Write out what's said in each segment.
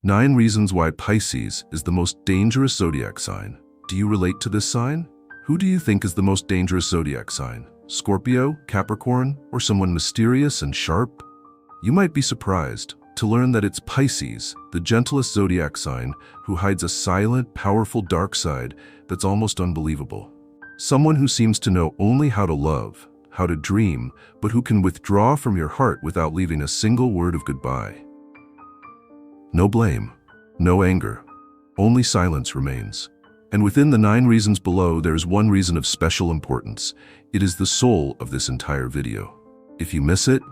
9 reasons why Pisces is the most dangerous zodiac sign. Do you relate to this sign? Who do you think is the most dangerous zodiac sign? Scorpio, Capricorn, or someone mysterious and sharp? You might be surprised to learn that it's Pisces, the gentlest zodiac sign, who hides a silent, powerful dark side that's almost unbelievable. Someone who seems to know only how to love, how to dream, but who can withdraw from your heart without leaving a single word of goodbye. No blame, no anger, only silence remains. And within the 9 reasons below, there is one reason of special importance. It is the soul of this entire video. If you miss it,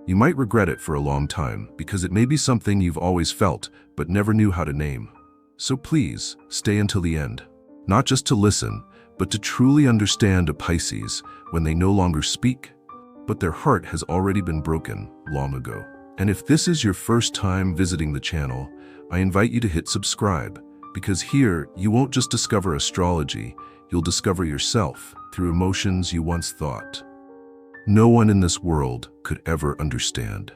you might regret it for a long time, because it may be something you've always felt but never knew how to name. So please, stay until the end. Not just to listen, but to truly understand a Pisces when they no longer speak, but their heart has already been broken long ago. And if this is your first time visiting the channel, I invite you to hit subscribe, because here you won't just discover astrology, you'll discover yourself through emotions you once thought no one in this world could ever understand.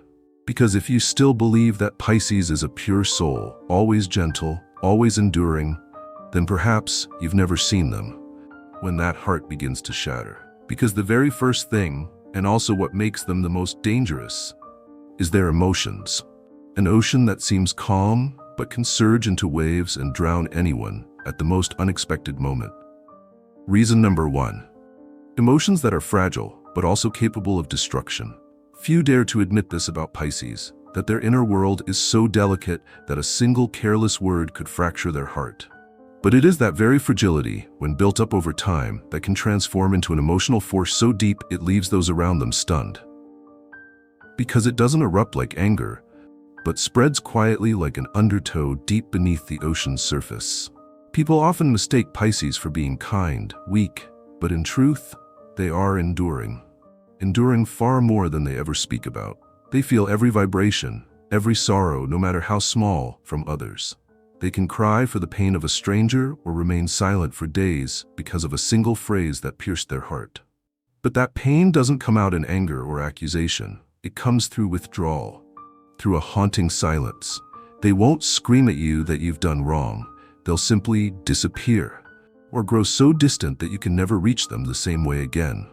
Because if you still believe that Pisces is a pure soul, always gentle, always enduring, then perhaps you've never seen them when that heart begins to shatter. Because the very first thing, and also what makes them the most dangerous, is their emotions. An ocean that seems calm, but can surge into waves and drown anyone at the most unexpected moment. Reason number 1. Emotions that are fragile, but also capable of destruction. Few dare to admit this about Pisces, that their inner world is so delicate that a single careless word could fracture their heart. But it is that very fragility, when built up over time, that can transform into an emotional force so deep it leaves those around them stunned. Because it doesn't erupt like anger, but spreads quietly like an undertow deep beneath the ocean's surface. People often mistake Pisces for being kind, weak, but in truth, they are enduring. Enduring far more than they ever speak about. They feel every vibration, every sorrow, no matter how small, from others. They can cry for the pain of a stranger or remain silent for days because of a single phrase that pierced their heart. But that pain doesn't come out in anger or accusation. It comes through withdrawal, through a haunting silence. They won't scream at you that you've done wrong. They'll simply disappear, or grow so distant that you can never reach them the same way again.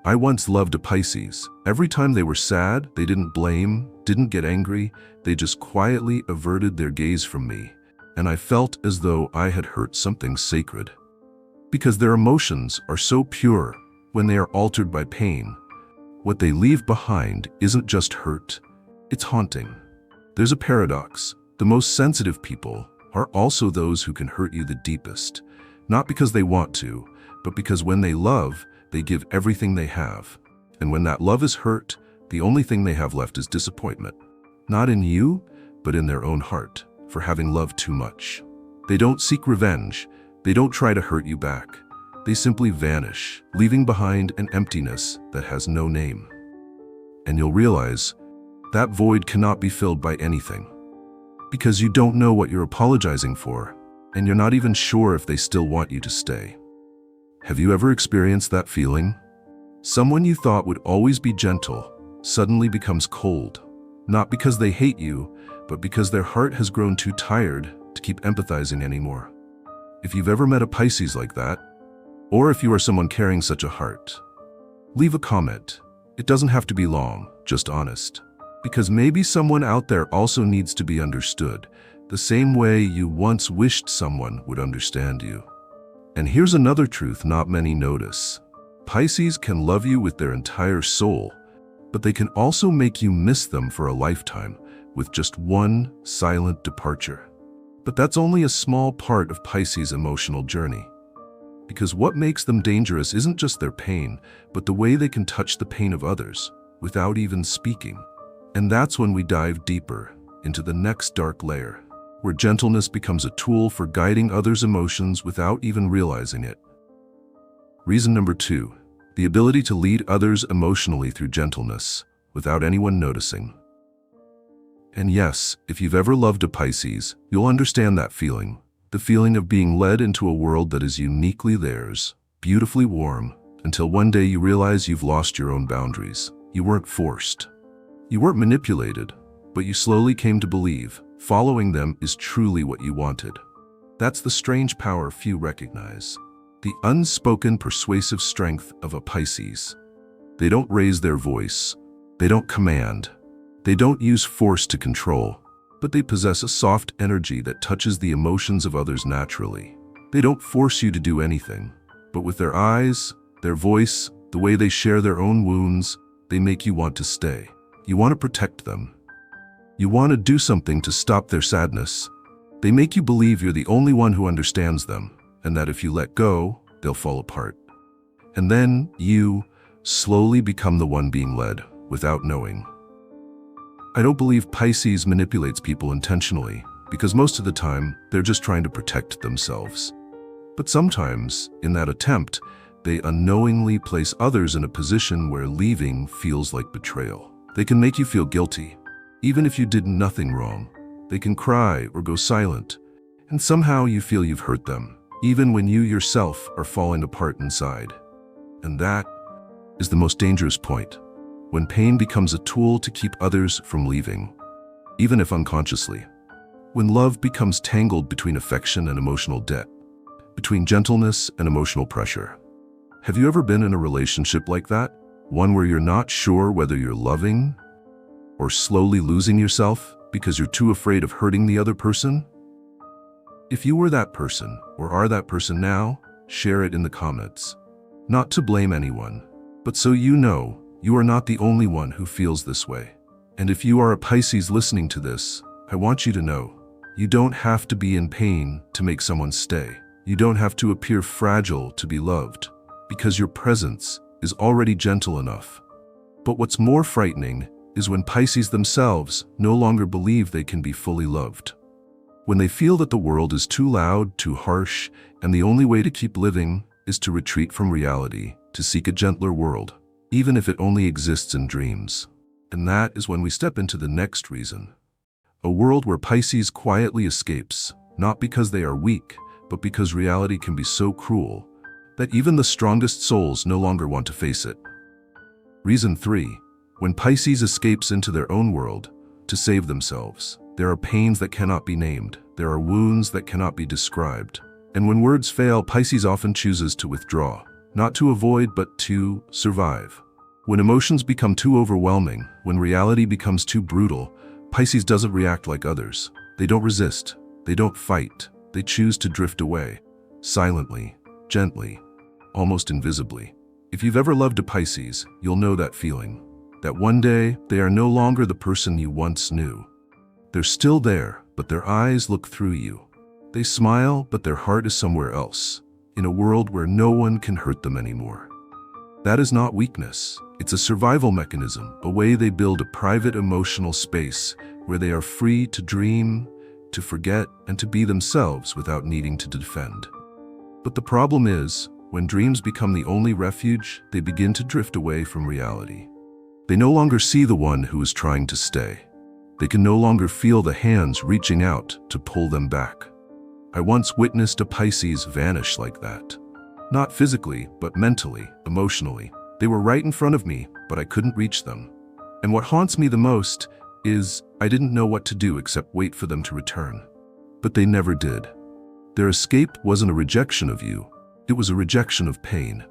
I once loved a Pisces. Every time they were sad, they didn't blame, didn't get angry, they just quietly averted their gaze from me, and I felt as though I had hurt something sacred. Because their emotions are so pure, when they are altered by pain, what they leave behind isn't just hurt, it's haunting. There's a paradox. The most sensitive people are also those who can hurt you the deepest, not because they want to, but because when they love, they give everything they have. And when that love is hurt, the only thing they have left is disappointment. Not in you, but in their own heart, for having loved too much. They don't seek revenge. They don't try to hurt you back. They simply vanish, leaving behind an emptiness that has no name. And you'll realize that void cannot be filled by anything. Because you don't know what you're apologizing for, and you're not even sure if they still want you to stay. Have you ever experienced that feeling? Someone you thought would always be gentle suddenly becomes cold, not because they hate you, but because their heart has grown too tired to keep empathizing anymore. If you've ever met a Pisces like that, or if you are someone carrying such a heart, leave a comment. It doesn't have to be long, just honest. Because maybe someone out there also needs to be understood, the same way you once wished someone would understand you. And here's another truth not many notice. Pisces can love you with their entire soul, but they can also make you miss them for a lifetime with just one silent departure. But that's only a small part of Pisces' emotional journey. Because what makes them dangerous isn't just their pain, but the way they can touch the pain of others without even speaking. And that's when we dive deeper into the next dark layer, where gentleness becomes a tool for guiding others' emotions without even realizing it. Reason number 2, the ability to lead others emotionally through gentleness without anyone noticing. And yes, if you've ever loved a Pisces, you'll understand that feeling. The feeling of being led into a world that is uniquely theirs, beautifully warm, until one day you realize you've lost your own boundaries. You weren't forced. You weren't manipulated, but you slowly came to believe, Following them is truly what you wanted. That's the strange power few recognize. The unspoken persuasive strength of a Pisces. They don't raise their voice. They don't command. They don't use force to control. But they possess a soft energy that touches the emotions of others naturally. They don't force you to do anything. But with their eyes, their voice, the way they share their own wounds, they make you want to stay. You want to protect them. You want to do something to stop their sadness. They make you believe you're the only one who understands them, and that if you let go, they'll fall apart. And then you slowly become the one being led, without knowing. I don't believe Pisces manipulates people intentionally, because most of the time, they're just trying to protect themselves. But sometimes, in that attempt, they unknowingly place others in a position where leaving feels like betrayal. They can make you feel guilty, even if you did nothing wrong. They can cry or go silent, and somehow you feel you've hurt them, even when you yourself are falling apart inside. And that is the most dangerous point, when pain becomes a tool to keep others from leaving, even if unconsciously. When love becomes tangled between affection and emotional debt, between gentleness and emotional pressure. Have you ever been in a relationship like that? One where you're not sure whether you're loving or slowly losing yourself because you're too afraid of hurting the other person? If you were that person or are that person now, share it in the comments. Not to blame anyone, but so you know you are not the only one who feels this way. And if you are a Pisces listening to this, I want you to know, you don't have to be in pain to make someone stay. You don't have to appear fragile to be loved, because your presence is already gentle enough. But what's more frightening is when Pisces themselves no longer believe they can be fully loved. When they feel that the world is too loud, too harsh, and the only way to keep living is to retreat from reality, to seek a gentler world, even if it only exists in dreams. And that is when we step into the next reason. A world where Pisces quietly escapes, not because they are weak, but because reality can be so cruel that even the strongest souls no longer want to face it. Reason 3. When Pisces escapes into their own world to save themselves, there are pains that cannot be named. There are wounds that cannot be described. And when words fail, Pisces often chooses to withdraw, not to avoid, but to survive. When emotions become too overwhelming, when reality becomes too brutal, Pisces doesn't react like others. They don't resist. They don't fight. They choose to drift away, silently, gently, almost invisibly. If you've ever loved a Pisces, you'll know that feeling. That one day, they are no longer the person you once knew. They're still there, but their eyes look through you. They smile, but their heart is somewhere else, in a world where no one can hurt them anymore. That is not weakness. It's a survival mechanism, a way they build a private emotional space where they are free to dream, to forget, and to be themselves without needing to defend. But the problem is, when dreams become the only refuge, they begin to drift away from reality. They no longer see the one who is trying to stay. They can no longer feel the hands reaching out to pull them back. I once witnessed a Pisces vanish like that. Not physically, but mentally, emotionally. They were right in front of me, but I couldn't reach them. And what haunts me the most is I didn't know what to do except wait for them to return. But they never did. Their escape wasn't a rejection of you. It was a rejection of pain.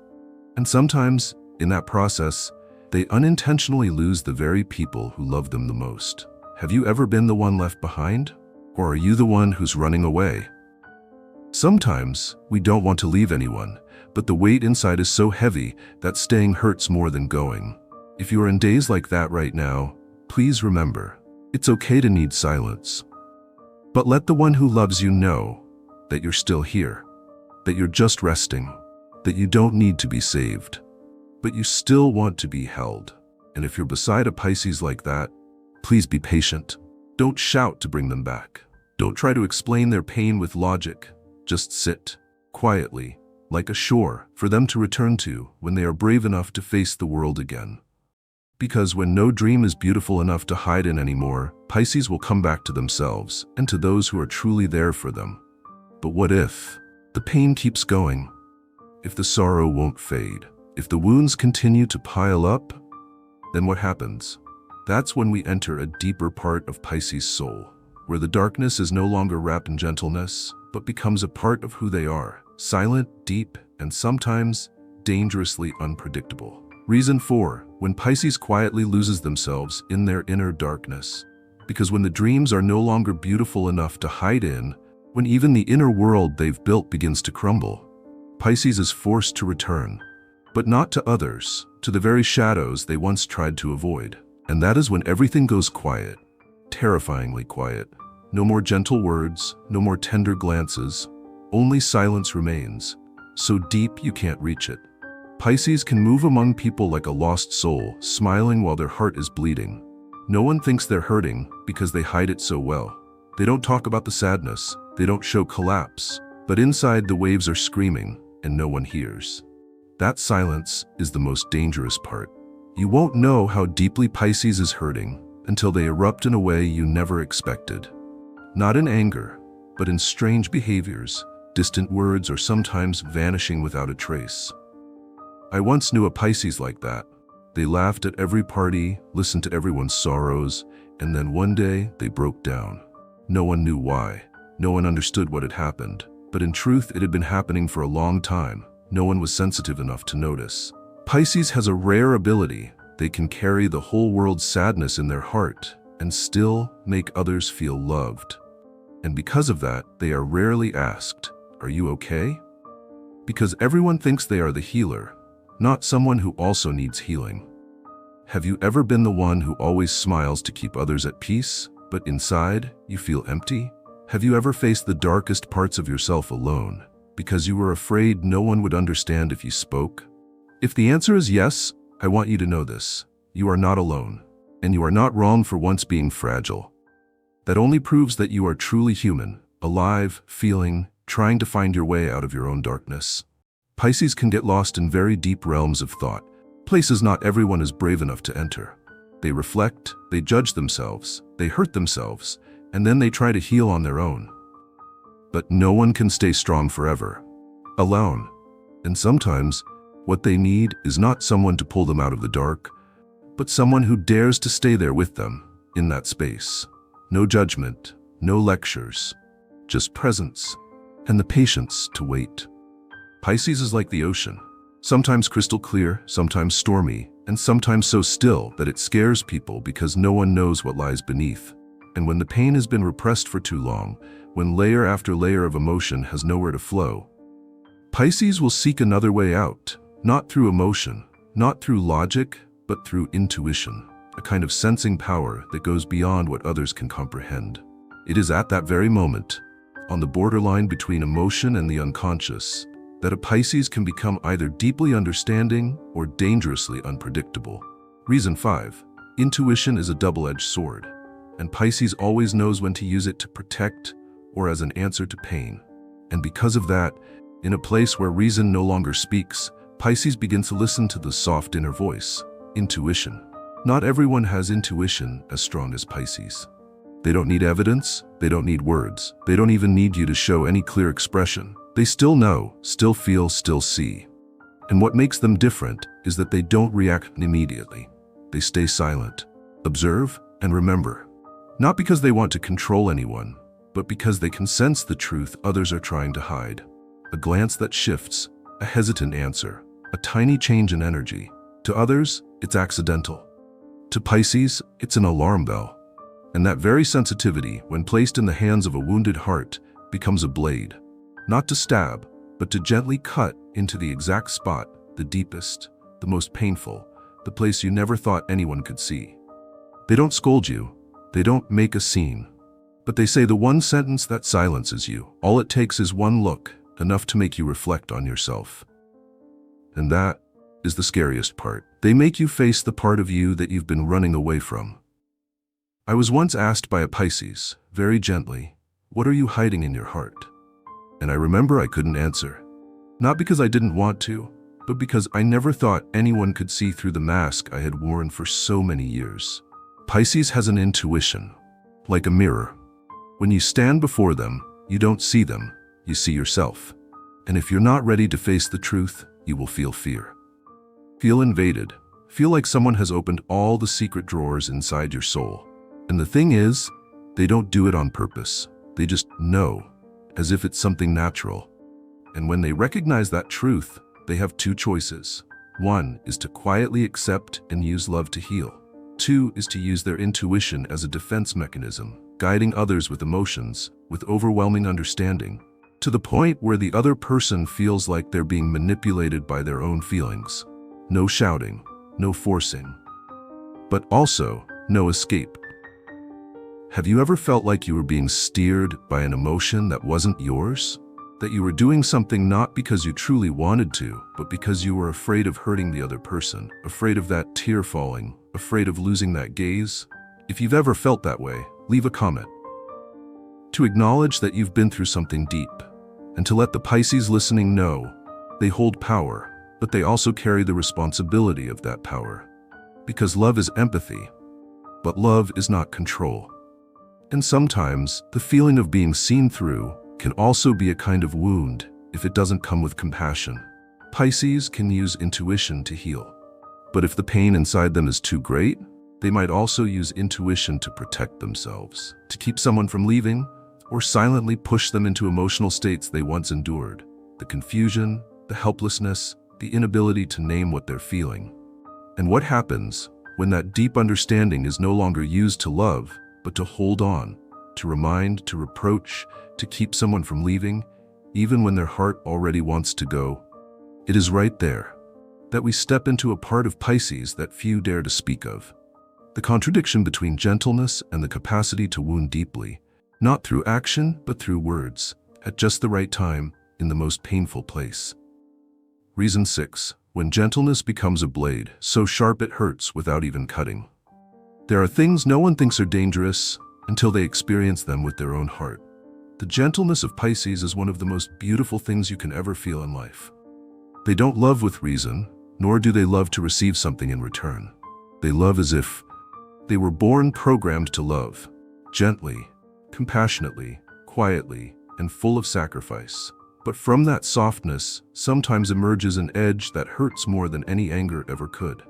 And sometimes, in that process, they unintentionally lose the very people who love them the most. Have you ever been the one left behind? Or are you the one who's running away? Sometimes, we don't want to leave anyone, but the weight inside is so heavy that staying hurts more than going. If you are in days like that right now, please remember, it's okay to need silence. But let the one who loves you know that you're still here, that you're just resting, that you don't need to be saved, but you still want to be held. And if you're beside a Pisces like that, please be patient. Don't shout to bring them back. Don't try to explain their pain with logic. Just sit, quietly, like a shore, for them to return to when they are brave enough to face the world again. Because when no dream is beautiful enough to hide in anymore, Pisces will come back to themselves and to those who are truly there for them. But what if the pain keeps going? If the sorrow won't fade? If the wounds continue to pile up? Then what happens? That's when we enter a deeper part of Pisces' soul, where the darkness is no longer wrapped in gentleness, but becomes a part of who they are, silent, deep, and sometimes dangerously unpredictable. Reason 4. When Pisces quietly loses themselves in their inner darkness. Because when the dreams are no longer beautiful enough to hide in, when even the inner world they've built begins to crumble, Pisces is forced to return, but not to others, to the very shadows they once tried to avoid. And that is when everything goes quiet, terrifyingly quiet. No more gentle words, no more tender glances, only silence remains, so deep you can't reach it. Pisces can move among people like a lost soul, smiling while their heart is bleeding. No one thinks they're hurting because they hide it so well. They don't talk about the sadness, they don't show collapse, but inside the waves are screaming and no one hears. That silence is the most dangerous part. You won't know how deeply Pisces is hurting until they erupt in a way you never expected. Not in anger, but in strange behaviors, distant words, or sometimes vanishing without a trace. I once knew a Pisces like that. They laughed at every party, listened to everyone's sorrows, and then one day they broke down. No one knew why. No one understood what had happened. But in truth, it had been happening for a long time. No one was sensitive enough to notice. Pisces has a rare ability. They can carry the whole world's sadness in their heart and still make others feel loved. And because of that, they are rarely asked, "Are you okay?" Because everyone thinks they are the healer, not someone who also needs healing. Have you ever been the one who always smiles to keep others at peace, but inside you feel empty? Have you ever faced the darkest parts of yourself alone because you were afraid no one would understand if you spoke? If the answer is yes, I want you to know this. You are not alone, and you are not wrong for once being fragile. That only proves that you are truly human, alive, feeling, trying to find your way out of your own darkness. Pisces can get lost in very deep realms of thought, places not everyone is brave enough to enter. They reflect, they judge themselves, they hurt themselves, and then they try to heal on their own. But no one can stay strong forever, alone. And sometimes, what they need is not someone to pull them out of the dark, but someone who dares to stay there with them, in that space. No judgment, no lectures, just presence, and the patience to wait. Pisces is like the ocean, sometimes crystal clear, sometimes stormy, and sometimes so still that it scares people because no one knows what lies beneath. And when the pain has been repressed for too long, when layer after layer of emotion has nowhere to flow, Pisces will seek another way out, not through emotion, not through logic, but through intuition, a kind of sensing power that goes beyond what others can comprehend. It is at that very moment, on the borderline between emotion and the unconscious, that a Pisces can become either deeply understanding or dangerously unpredictable. Reason 5. Intuition is a double-edged sword, and Pisces always knows when to use it to protect or as an answer to pain. And because of that, in a place where reason no longer speaks, Pisces begins to listen to the soft inner voice, intuition. Not everyone has intuition as strong as Pisces. They don't need evidence, they don't need words, they don't even need you to show any clear expression. They still know, still feel, still see. And what makes them different is that they don't react immediately. They stay silent, observe, and remember. Not because they want to control anyone, but because they can sense the truth others are trying to hide. A glance that shifts, a hesitant answer, a tiny change in energy. To others, it's accidental. To Pisces, it's an alarm bell. And that very sensitivity, when placed in the hands of a wounded heart, becomes a blade. Not to stab, but to gently cut into the exact spot, the deepest, the most painful, the place you never thought anyone could see. They don't scold you, they don't make a scene, but they say the one sentence that silences you. All it takes is one look, enough to make you reflect on yourself. And that is the scariest part. They make you face the part of you that you've been running away from. I was once asked by a Pisces, very gently, "What are you hiding in your heart?" And I remember I couldn't answer. Not because I didn't want to, but because I never thought anyone could see through the mask I had worn for so many years. Pisces has an intuition, like a mirror. When you stand before them, you don't see them, you see yourself. And if you're not ready to face the truth, you will feel fear. Feel invaded. Feel like someone has opened all the secret drawers inside your soul. And the thing is, They don't do it on purpose. They just know, as if it's something natural. And when they recognize that truth, they have two choices. One is to quietly accept and use love to heal. Two is to use their intuition as a defense mechanism, guiding others with emotions, with overwhelming understanding, to the point where the other person feels like they're being manipulated by their own feelings. No shouting, no forcing, but also no escape. Have you ever felt like you were being steered by an emotion that wasn't yours? That you were doing something not because you truly wanted to, but because you were afraid of hurting the other person, afraid of that tear falling, afraid of losing that gaze? If you've ever felt that way, leave a comment. To acknowledge that you've been through something deep, and to let the Pisces listening know they hold power, but they also carry the responsibility of that power. Because love is empathy, but love is not control. And sometimes, the feeling of being seen through can also be a kind of wound if it doesn't come with compassion. Pisces can use intuition to heal. But if the pain inside them is too great, they might also use intuition to protect themselves, to keep someone from leaving, or silently push them into emotional states they once endured. The confusion, the helplessness, the inability to name what they're feeling. And what happens when that deep understanding is no longer used to love, but to hold on, to remind, to reproach, to keep someone from leaving, even when their heart already wants to go? It is right there that we step into a part of Pisces that few dare to speak of. The contradiction between gentleness and the capacity to wound deeply, not through action, but through words, at just the right time, in the most painful place. Reason 6. When gentleness becomes a blade, so sharp it hurts without even cutting. There are things no one thinks are dangerous until they experience them with their own heart. The gentleness of Pisces is one of the most beautiful things you can ever feel in life. They don't love with reason, nor do they love to receive something in return. They love as if they were born programmed to love, gently, compassionately, quietly, and full of sacrifice. But from that softness sometimes emerges an edge that hurts more than any anger ever could.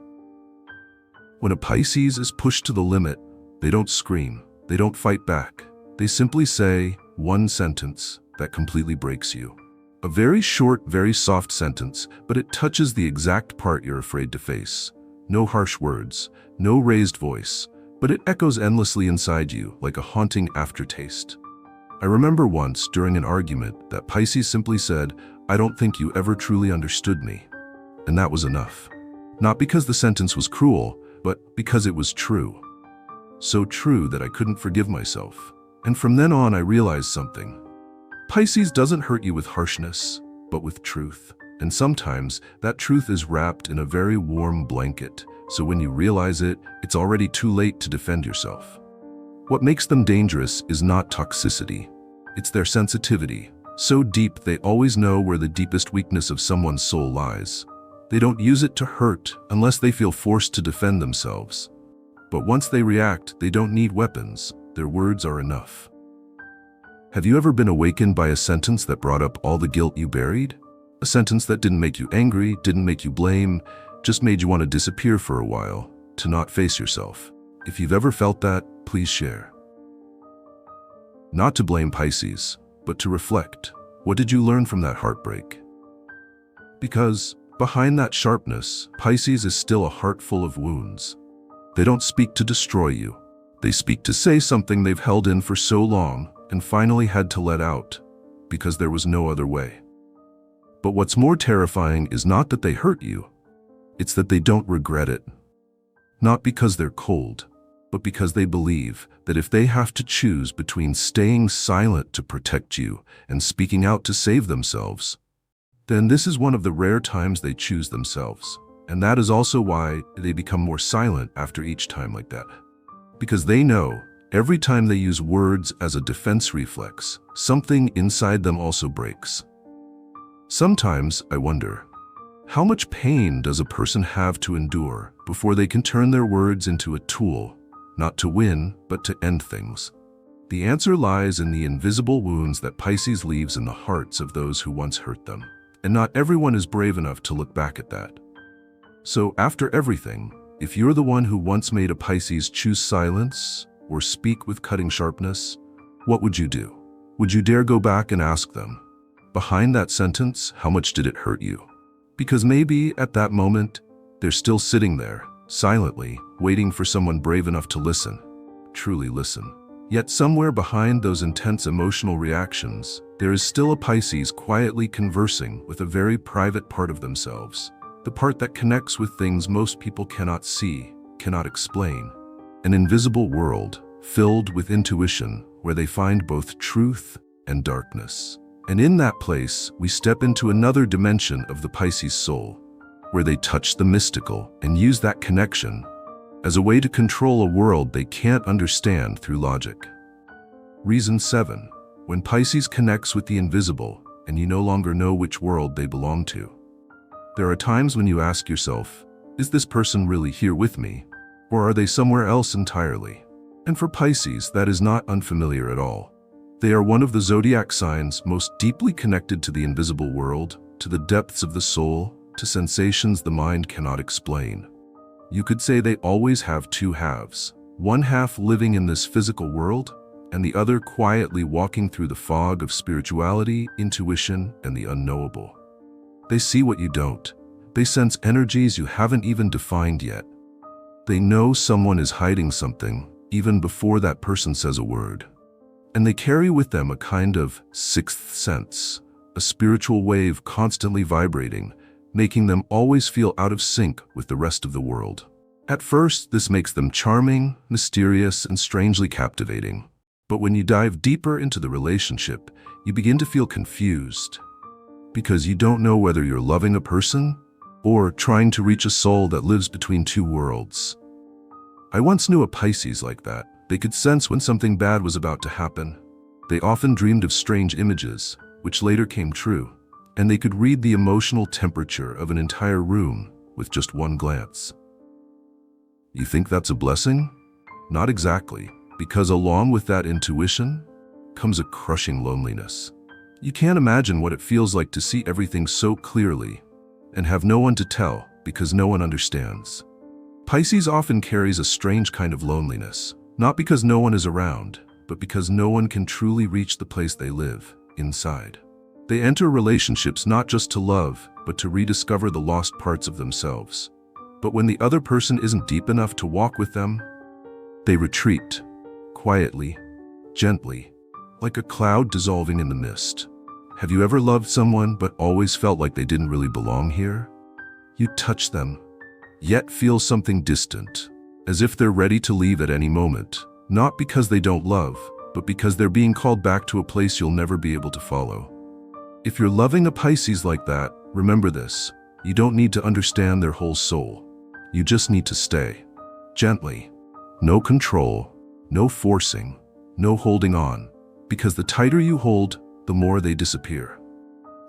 When a Pisces is pushed to the limit, they don't scream, they don't fight back. They simply say one sentence that completely breaks you. A very short, very soft sentence, but it touches the exact part you're afraid to face. No harsh words, no raised voice, but it echoes endlessly inside you like a haunting aftertaste. I remember once, during an argument, that Pisces simply said, "I don't think you ever truly understood me." And that was enough. Not because the sentence was cruel, but because it was true. So true that I couldn't forgive myself. And from then on I realized something. Pisces doesn't hurt you with harshness, but with truth. And sometimes that truth is wrapped in a very warm blanket, so when you realize it, it's already too late to defend yourself. What makes them dangerous is not toxicity. It's their sensitivity, so deep they always know where the deepest weakness of someone's soul lies. They don't use it to hurt unless they feel forced to defend themselves. But once they react, they don't need weapons. Their words are enough. Have you ever been awakened by a sentence that brought up all the guilt you buried? A sentence that didn't make you angry, didn't make you blame, just made you want to disappear for a while, to not face yourself. If you've ever felt that, please share. Not to blame Pisces, but to reflect. What did you learn from that heartbreak? Because behind that sharpness, Pisces is still a heart full of wounds. They don't speak to destroy you. They speak to say something they've held in for so long and finally had to let out, because there was no other way. But what's more terrifying is not that they hurt you, it's that they don't regret it. Not because they're cold, but because they believe that if they have to choose between staying silent to protect you and speaking out to save themselves, then this is one of the rare times they choose themselves. And that is also why they become more silent after each time like that. Because they know every time they use words as a defense reflex, something inside them also breaks. Sometimes I wonder, how much pain does a person have to endure before they can turn their words into a tool, not to win, but to end things? The answer lies in the invisible wounds that Pisces leaves in the hearts of those who once hurt them. And not everyone is brave enough to look back at that. So after everything, if you're the one who once made a Pisces choose silence, or speak with cutting sharpness, what would you do? Would you dare go back and ask them, behind that sentence, how much did it hurt you? Because maybe at that moment, they're still sitting there, silently, waiting for someone brave enough to listen, truly listen. Yet somewhere behind those intense emotional reactions, there is still a Pisces quietly conversing with a very private part of themselves, the part that connects with things most people cannot see, cannot explain. An invisible world filled with intuition where they find both truth and darkness. And in that place, we step into another dimension of the Pisces soul, where they touch the mystical and use that connection as a way to control a world they can't understand through logic. Reason 7. When Pisces connects with the invisible and you no longer know which world they belong to. There are times when you ask yourself, is this person really here with me, or are they somewhere else entirely? And for Pisces, that is not unfamiliar at all. They are one of the zodiac signs most deeply connected to the invisible world, to the depths of the soul, to sensations the mind cannot explain. You could say they always have two halves, one half living in this physical world, and the other quietly walking through the fog of spirituality, intuition, and the unknowable. They see what you don't. They sense energies you haven't even defined yet. They know someone is hiding something, even before that person says a word. And they carry with them a kind of sixth sense, a spiritual wave constantly vibrating, making them always feel out of sync with the rest of the world. At first, this makes them charming, mysterious, and strangely captivating. But when you dive deeper into the relationship, you begin to feel confused. Because you don't know whether you're loving a person or trying to reach a soul that lives between two worlds. I once knew a Pisces like that. They could sense when something bad was about to happen. They often dreamed of strange images, which later came true. And they could read the emotional temperature of an entire room with just one glance. You think that's a blessing? Not exactly, because along with that intuition comes a crushing loneliness. You can't imagine what it feels like to see everything so clearly and have no one to tell because no one understands. Pisces often carries a strange kind of loneliness, not because no one is around, but because no one can truly reach the place they live, inside. They enter relationships not just to love, but to rediscover the lost parts of themselves. But when the other person isn't deep enough to walk with them, they retreat, quietly, gently, like a cloud dissolving in the mist. Have you ever loved someone but always felt like they didn't really belong here? You touch them, yet feel something distant, as if they're ready to leave at any moment, not because they don't love, but because they're being called back to a place you'll never be able to follow. If you're loving a Pisces like that, remember this: you don't need to understand their whole soul. You just need to stay. Gently. No control, no forcing, no holding on, because the tighter you hold, the more they disappear.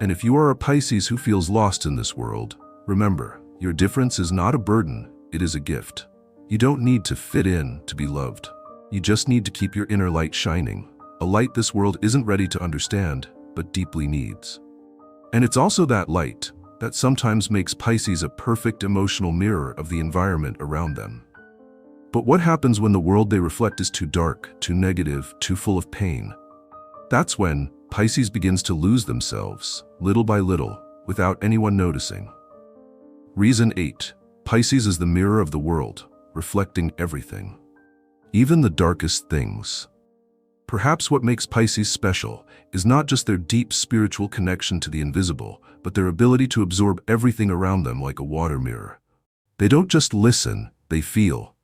And if you are a Pisces who feels lost in this world, remember, your difference is not a burden, it is a gift. You don't need to fit in to be loved. You just need to keep your inner light shining, a light this world isn't ready to understand, but deeply needs. And it's also that light that sometimes makes Pisces a perfect emotional mirror of the environment around them. But what happens when the world they reflect is too dark, too negative, too full of pain? That's when Pisces begins to lose themselves, little by little, without anyone noticing. Reason 8. Pisces is the mirror of the world, reflecting everything, even the darkest things. Perhaps what makes Pisces special is not just their deep spiritual connection to the invisible, but their ability to absorb everything around them like a water mirror. They don't just listen, they feel.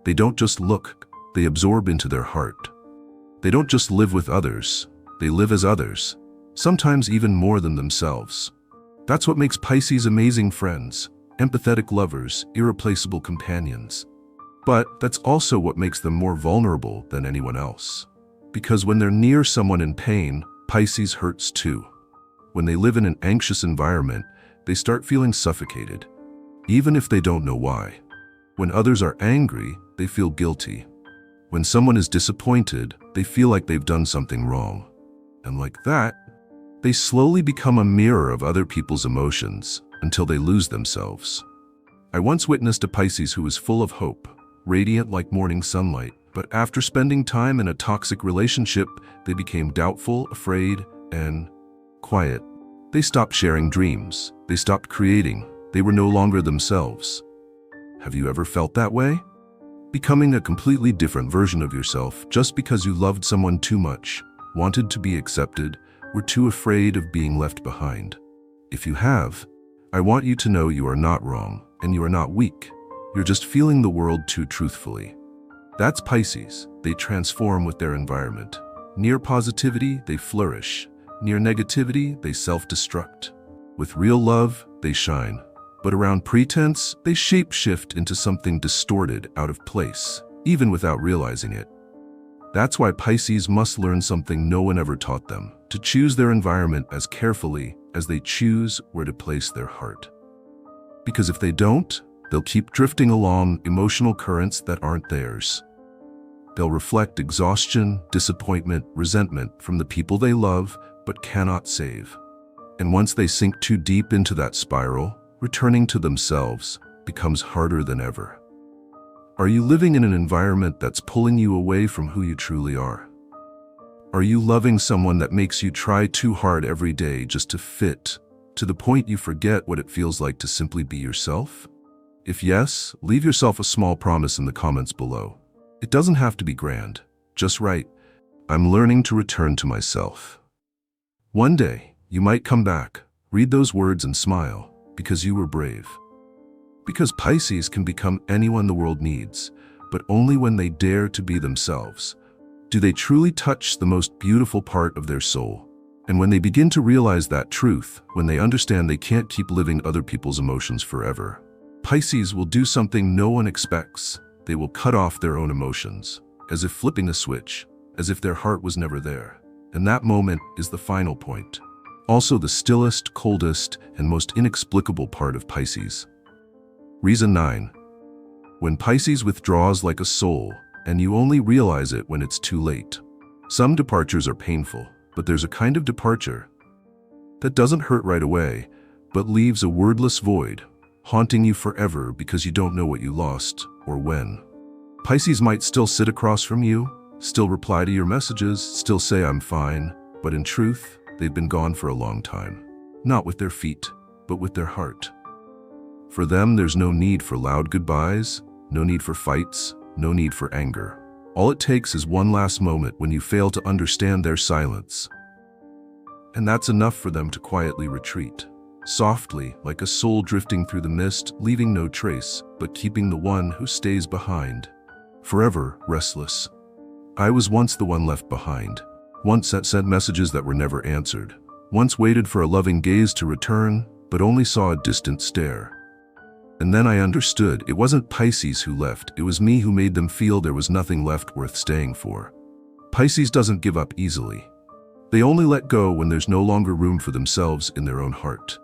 They don't just look, they absorb into their heart. They don't just live with others, they live as others, sometimes even more than themselves. That's what makes Pisces amazing friends, empathetic lovers, irreplaceable companions. But that's also what makes them more vulnerable than anyone else. Because when they're near someone in pain, Pisces hurts too. When they live in an anxious environment, they start feeling suffocated, even if they don't know why. When others are angry, they feel guilty. When someone is disappointed, they feel like they've done something wrong. And like that, they slowly become a mirror of other people's emotions until they lose themselves. I once witnessed a Pisces who was full of hope, radiant like morning sunlight, But after spending time in a toxic relationship, they became doubtful, afraid, and quiet. They stopped sharing dreams. They stopped creating. They were no longer themselves. Have you ever felt that way? Becoming a completely different version of yourself just because you loved someone too much, wanted to be accepted, were too afraid of being left behind. If you have, I want you to know you are not wrong and you are not weak. You're just feeling the world too truthfully. That's Pisces. They transform with their environment. Near positivity, they flourish. Near negativity, they self-destruct. With real love, they shine. But around pretense, they shape-shift into something distorted, out of place, even without realizing it. That's why Pisces must learn something no one ever taught them, to choose their environment as carefully as they choose where to place their heart. Because if they don't, they'll keep drifting along emotional currents that aren't theirs. They'll reflect exhaustion, disappointment, resentment from the people they love but cannot save. And once they sink too deep into that spiral, returning to themselves becomes harder than ever. Are you living in an environment that's pulling you away from who you truly are? Are you loving someone that makes you try too hard every day just to fit, to the point you forget what it feels like to simply be yourself? If yes, leave yourself a small promise in the comments below. It doesn't have to be grand. Just write, "I'm learning to return to myself." One day, you might come back, read those words and smile, because you were brave. Because Pisces can become anyone the world needs, but only when they dare to be themselves. Do they truly touch the most beautiful part of their soul? And when they begin to realize that truth, when they understand they can't keep living other people's emotions forever, Pisces will do something no one expects. They will cut off their own emotions, as if flipping a switch, as if their heart was never there. And that moment is the final point. Also the stillest, coldest, and most inexplicable part of Pisces. Reason 9. When Pisces withdraws like a soul, and you only realize it when it's too late. Some departures are painful, but there's a kind of departure that doesn't hurt right away, but leaves a wordless void, haunting you forever because you don't know what you lost or when. Pisces might still sit across from you, still reply to your messages, still say "I'm fine," but in truth, they've been gone for a long time. Not with their feet, but with their heart. For them, there's no need for loud goodbyes, no need for fights, no need for anger. All it takes is one last moment when you fail to understand their silence. And that's enough for them to quietly retreat. Softly, like a soul drifting through the mist, leaving no trace, but keeping the one who stays behind. Forever restless. I was once the one left behind. Once sent messages that were never answered. Once waited for a loving gaze to return, but only saw a distant stare. And then I understood it wasn't Pisces who left, it was me who made them feel there was nothing left worth staying for. Pisces doesn't give up easily. They only let go when there's no longer room for themselves in their own heart.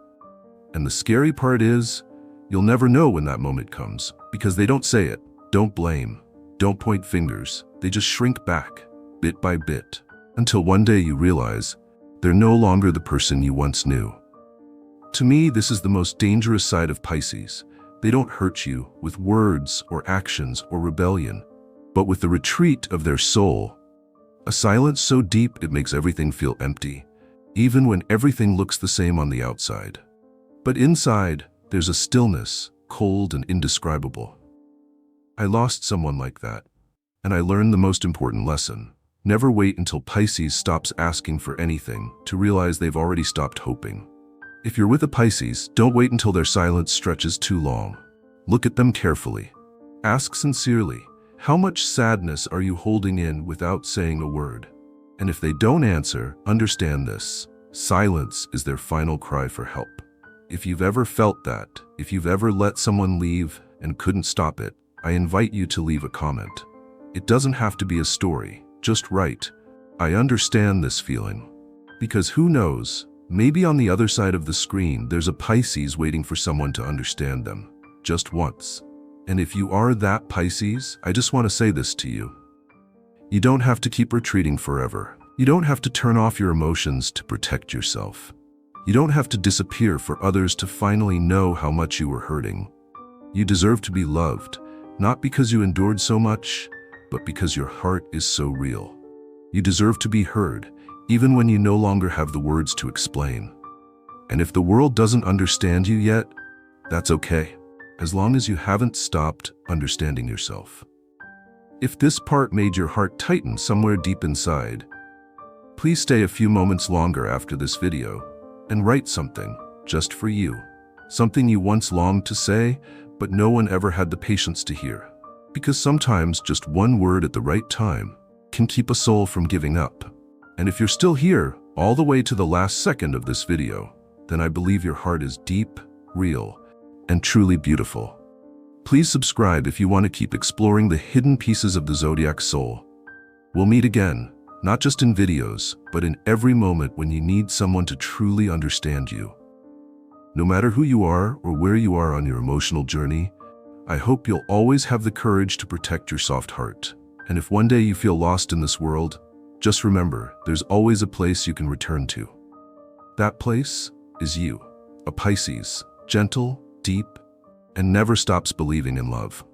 And the scary part is, you'll never know when that moment comes, because they don't say it, don't blame, don't point fingers, they just shrink back, bit by bit, until one day you realize they're no longer the person you once knew. To me, this is the most dangerous side of Pisces. They don't hurt you with words or actions or rebellion, but with the retreat of their soul. A silence so deep it makes everything feel empty, even when everything looks the same on the outside. But inside, there's a stillness, cold and indescribable. I lost someone like that, and I learned the most important lesson. Never wait until Pisces stops asking for anything to realize they've already stopped hoping. If you're with a Pisces, don't wait until their silence stretches too long. Look at them carefully. Ask sincerely, how much sadness are you holding in without saying a word? And if they don't answer, understand this. Silence is their final cry for help. If you've ever felt that, if you've ever let someone leave and couldn't stop it, I invite you to leave a comment. It doesn't have to be a story, just write, "I understand this feeling." Because who knows, maybe on the other side of the screen there's a Pisces waiting for someone to understand them, just once. And if you are that Pisces, I just want to say this to you. You don't have to keep retreating forever. You don't have to turn off your emotions to protect yourself. You don't have to disappear for others to finally know how much you were hurting. You deserve to be loved, not because you endured so much, but because your heart is so real. You deserve to be heard, even when you no longer have the words to explain. And if the world doesn't understand you yet, that's okay, as long as you haven't stopped understanding yourself. If this part made your heart tighten somewhere deep inside, please stay a few moments longer after this video and write something just for you. Something you once longed to say, but no one ever had the patience to hear. Because sometimes just one word at the right time can keep a soul from giving up. And if you're still here, all the way to the last second of this video, then I believe your heart is deep, real, and truly beautiful. Please subscribe if you want to keep exploring the hidden pieces of the Zodiac soul. We'll meet again, not just in videos, but in every moment when you need someone to truly understand you. No matter who you are or where you are on your emotional journey, I hope you'll always have the courage to protect your soft heart. And if one day you feel lost in this world, just remember, there's always a place you can return to. That place is you, a Pisces, gentle, deep, and never stops believing in love.